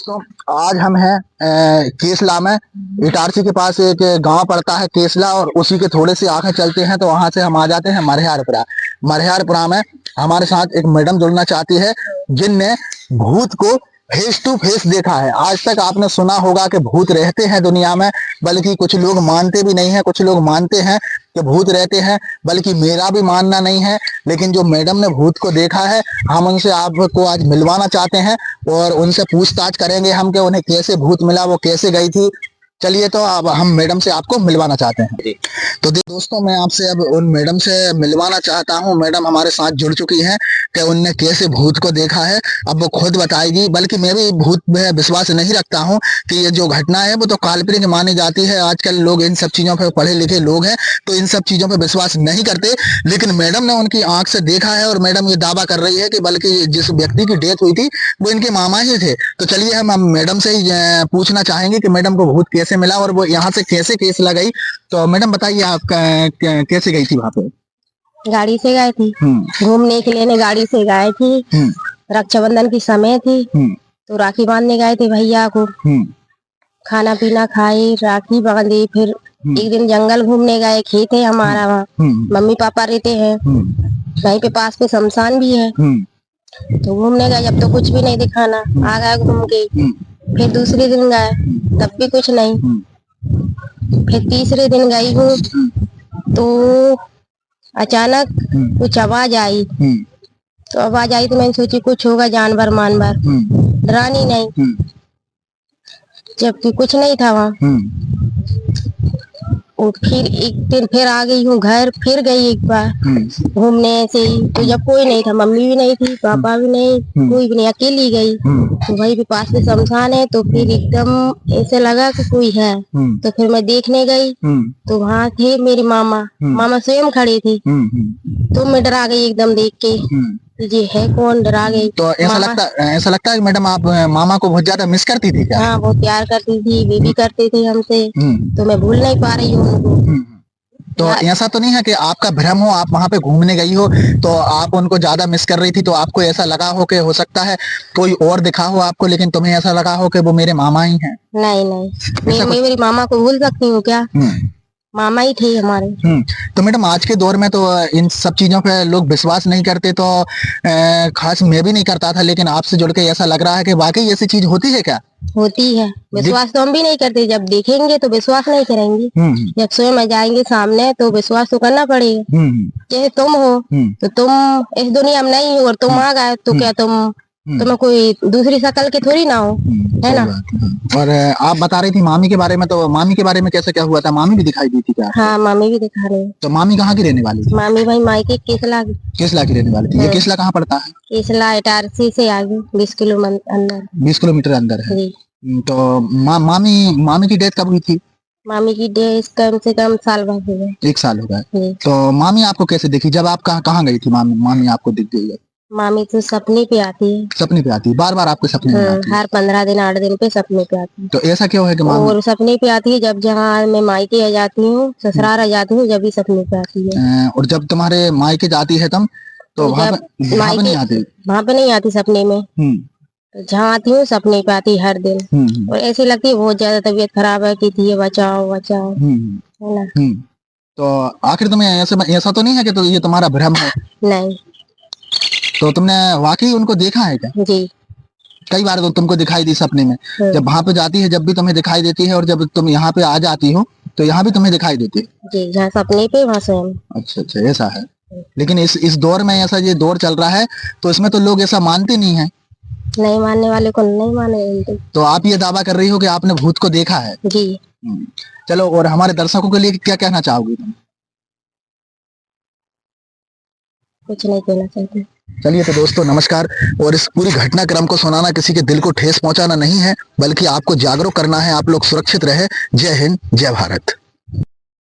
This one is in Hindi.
तो आज हम हैं केसला में। इटारसी के पास एक गांव पड़ता है केसला, और उसी के थोड़े से आगे चलते हैं तो वहां से हम आ जाते हैं मरहरपुरा। मरहरपुरा में हमारे साथ एक मैडम जुड़ना चाहती है जिनने भूत को फेस टू फेस देखा है। आज तक आपने सुना होगा कि भूत रहते हैं दुनिया में, बल्कि कुछ लोग मानते भी नहीं है, कुछ लोग मानते हैं कि भूत रहते हैं, बल्कि मेरा भी मानना नहीं है। लेकिन जो मैडम ने भूत को देखा है, हम उनसे आपको आज मिलवाना चाहते हैं और उनसे पूछताछ करेंगे हम कि उन्हें कैसे भूत मिला, वो कैसे गई थी। चलिए, तो अब हम मैडम से आपको मिलवाना चाहते हैं। तो दोस्तों, मैं आपसे अब उन मैडम से मिलवाना चाहता हूं। मैडम हमारे साथ जुड़ चुकी हैं कि उनने कैसे भूत को देखा है, अब वो खुद बताएगी। बल्कि मैं भी भूत में विश्वास नहीं रखता हूं कि ये जो घटना है वो तो काल्पनिक मानी जाती है। आजकल लोग इन सब चीजों पर पढ़े लिखे लोग हैं तो इन सब चीजों पर विश्वास नहीं करते, लेकिन मैडम ने उनकी आंख से देखा है और मैडम ये दावा कर रही है कि बल्कि जिस व्यक्ति की डेथ हुई थी वो इनके मामा ही थे। तो चलिए, हम मैडम से ही पूछना चाहेंगे कि मैडम को भूत कैसे मिला और वो यहाँ से कैसे केस लगाई। तो मैडम बताइए, आप कैसे गई थी वहां पे? गाड़ी से गए थे घूमने के लिए, गाड़ी से गए थे। रक्षाबंधन की समय थी तो राखी बांधने गए थे भैया को। खाना पीना खाए, राखी बांधी, फिर एक दिन जंगल घूमने गए। खेत है हमारा वहाँ, मम्मी पापा रहते हैं वहीं पे, पास में शमशान भी है। तो घूमने गए, जब तो कुछ भी नहीं दिखाना, आ गए घूम के। फिर दूसरे दिन गए, तब भी कुछ नहीं। फिर तीसरे दिन गई हूँ तो अचानक कुछ आवाज आई। तो आवाज आई तो मैंने सोची कुछ होगा, जानवर मानवर। डरानी नहीं, जबकि कुछ नहीं था वहाँ। और फिर एक दिन फिर आ गई हूँ घर, फिर गई एक बार घूमने ऐसे ही। तो जब कोई नहीं था, मम्मी भी नहीं थी, पापा भी नहीं, कोई भी नहीं, अकेली गई। तो वहीं पे पास में शमशान है, तो फिर एकदम ऐसे लगा कि कोई है। तो फिर मैं देखने गई तो वहाँ थे मेरे मामा। मामा स्वयं खड़े थे। तो मैं डरा गई एकदम देख के, ये है कौन, डरा गई। तो ऐसा लगता है कि मैडम आप मामा को बहुत ज्यादा मिस करती थी क्या? हाँ, बहुत प्यार करती थी, वे भी करते थे हमसे। तो मैं भूल नहीं पा रही हूँ उनको। तो ऐसा तो नहीं है कि आपका भ्रम हो, आप वहां पे घूमने गई हो तो आप उनको ज्यादा मिस कर रही थी, तो आपको ऐसा लगा हो कि हो सकता है कोई और दिखा हो आपको, लेकिन तुम्हें ऐसा लगा हो कि वो मेरे मामा ही हैं? नहीं नहीं, मैं मेरी मामा को भूल सकती हूँ क्या? मामा ही थे हमारे। तो मैडम, आज के दौर में तो इन सब चीजों पे लोग विश्वास नहीं करते, तो खास मैं भी नहीं करता था, लेकिन आपसे जुड़ के ऐसा लग रहा है कि वाकई ऐसी चीज होती है क्या? होती है। विश्वास तो हम भी नहीं करते, जब देखेंगे तो विश्वास नहीं करेंगे। जब स्वयं आ जाएंगे सामने तो विश्वास तो करना पड़ेगा। जैसे तुम हो तो तुम इस दुनिया में नहीं हो और तुम आ गए तो क्या तुम्हें कोई दूसरी शक्ल के थोड़ी ना हो, है ना? और आप बता रही थी मामी के बारे में, तो मामी के बारे में कैसे क्या हुआ था? मामी भी दिखाई दी थी क्या? हाँ, मामी भी दिखा रही। तो मामी कहाँ की रहने वाली थी? मामी भाई मायके केसला की। केसला की रहने वाली थी। ये केसला कहाँ पड़ता है? केसला इटारसी से आगे 20 किलोमीटर अंदर। 20 किलोमीटर अंदर है। तो मामी की डेथ कब हुई थी? मामी की डेथ कम से कम साल भर हो गए। 1 साल हो गए। तो मामी आपको कैसे दिखी? जब आप कहाँ गई थी, मामी आपको दिख गई है? मामी तो सपने पे आती है। सपने पे आती है? बार बार आपके सपने में आती है? हर 15 दिन 8 दिन पे सपने पे आती है। तो ऐसा क्यों है कि मामी? और सपने पे आती है जब जहाँ मैं मायके आ जाती हूँ, ससुराल आ जाती हूँ, जब भी सपने पे आती है। और जब तुम्हारे मायके जाती है तब तो वहाँ पे नहीं आती? वहाँ पे नहीं आती सपने में। तो जहाँ आती हूँ सपने पे आती हर दिन। और ऐसी लगती है बहुत ज्यादा तबीयत खराब है, कि ये बचाओ बचाओ, है ना? तो आखिर तुम्हें ऐसा तो नहीं है कि तो ये तुम्हारा भ्रम है? नहीं। तो तुमने वाकई उनको देखा है क्या? जी, कई बार तो तुमको दिखाई दी सपने में? जब वहां पे जाती है जब भी तुम्हें दिखाई देती है, और जब तुम यहाँ पे आ जाती हो तो यहाँ भी तुम्हें दिखाई देती है? जी, जहाँ सपने पे वहाँ स्वयं। अच्छा अच्छा, ऐसा है। लेकिन इस दौर में ऐसा ये दौर चल रहा है तो इसमें तो लोग ऐसा मानते नहीं है। नहीं मानने वाले को नहीं माने। तो आप ये दावा कर रही हो कि आपने भूत को देखा है? जी। चलो, और हमारे दर्शकों के लिए क्या कहना चाहोगी तुम? कुछ नहीं कहना चाहते। चलिए, तो दोस्तों नमस्कार। और इस पूरी घटनाक्रम को सुनाना किसी के दिल को ठेस पहुंचाना नहीं है, बल्कि आपको जागरूक करना है। आप लोग सुरक्षित रहे। जय हिंद, जय भारत।